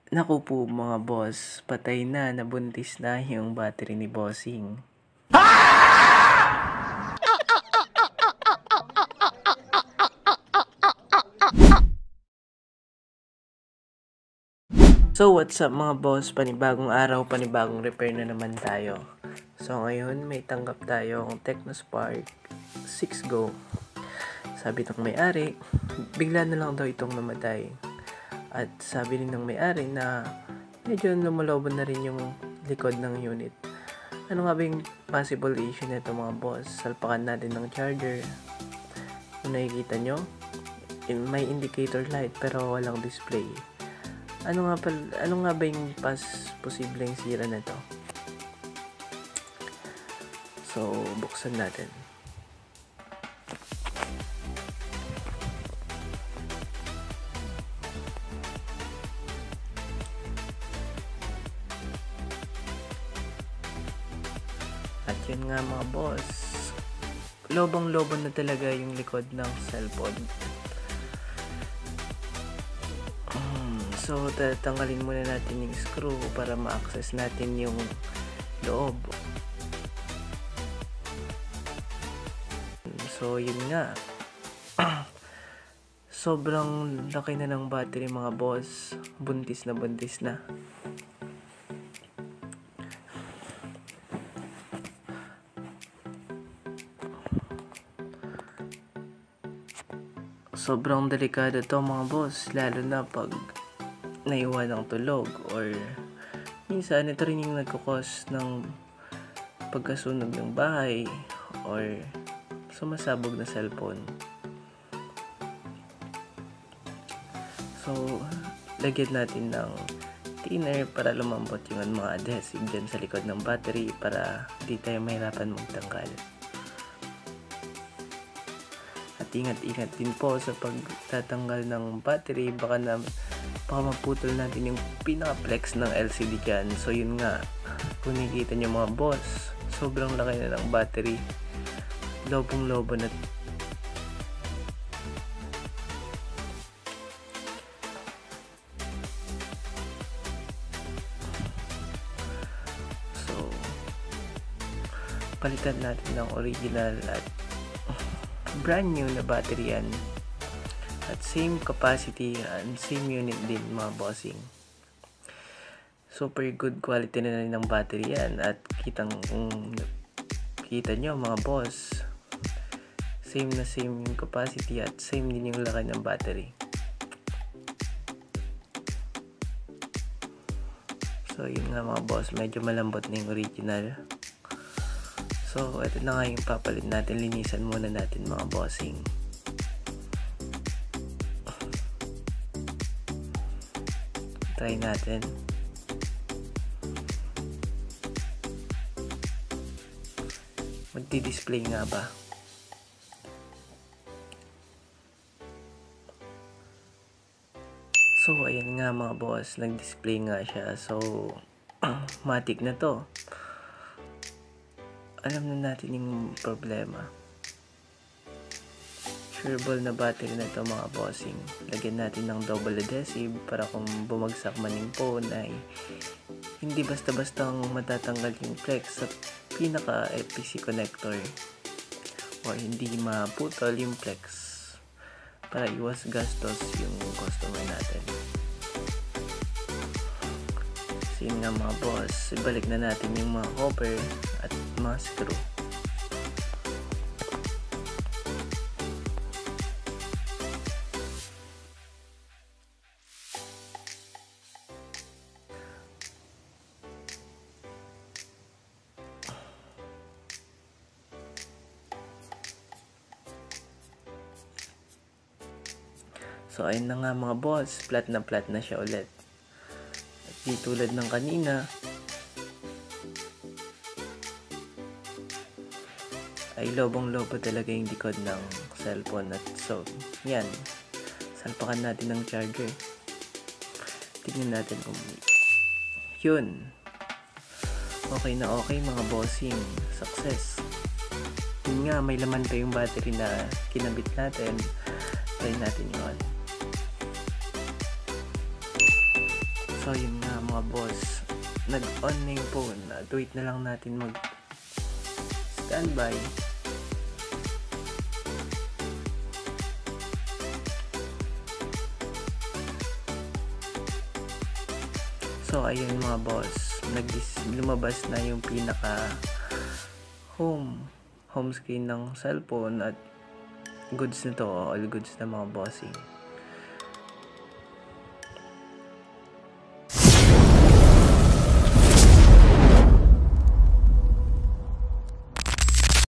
Naku po mga boss, patay na, nabuntis na yung battery ni Bossing. So what's up mga boss, panibagong araw, panibagong repair na naman tayo. So ngayon may tanggap tayo ang Technospark 6 Go. Sabi ng may-ari, bigla na lang daw itong namatay. At sabi rin ng may-ari na medyo lumaloban na rin yung likod ng unit. Ano nga ba yung possible issue nito mga boss? Salpakan natin ng charger. Kung nakikita nyo, may indicator light pero walang display. Ano nga ba yung posibleng sira nito? So, buksan natin. At yun nga mga boss, lobang-lobo na talaga yung likod ng cellphone. So, tatanggalin muna natin yung screw para ma-access natin yung loob. So, yun nga. Sobrang laki na ng battery mga boss. Buntis na buntis na. Sobrang delikado to mga boss, lalo na pag naiwan ng tulog or minsan ito rin yung nagkukos ng pagkasunog ng bahay or sumasabog na cellphone. So, lagyan natin ng thinner para lumambot yung mga adhesive dyan sa likod ng battery para di tayo mahirapan magtanggal. At ingat-ingat din po sa pagtatanggal ng battery, baka maputol natin yung pinaka-flex ng LCD dyan. So yun nga, kung nakikita nyo mga boss, sobrang laki na ng battery. Lobong-lobo na. So, palitan natin ng original at brand new na battery yan. At same capacity and same unit din mga bossing. Super good quality na rin ng battery yan. At kita nyo mga boss, same na same yung capacity at same din yung laki ng battery. So yun nga mga boss, medyo malambot na yung original. So ito na nga yung papalit natin, linisan muna natin mga bossing. Try natin. Magdi-display nga ba? So, ayan nga mga boss. Nag-display nga siya. So, matik na to. Alam na natin yung problema. Sureball na battery na ito mga bossing. Lagyan natin ng double adhesive para kung bumagsak man yung phone ay hindi basta-bastang matatanggal yung flex sa pinaka FPC connector o hindi maputol yung flex para iwas gastos yung customer natin. So yun nga mga boss, ibalik na natin yung mga copper at mga screw. So ayun na nga mga boss, flat na siya ulit. At di tulad ng kanina, ay lobong-lobo talaga yung likod ng cellphone. At so, yan, salpakan natin ng charger. Tignan natin kung yun. Okay na okay mga bossing, success. Yun nga, may laman pa yung battery na kinabit natin. Try natin yun. So So yun nga mga boss, nag-on na yung phone at wait na lang natin mag standby. So ayun mga boss, lumabas na yung pinaka home screen ng cellphone at goods na to, all goods na mga bossing.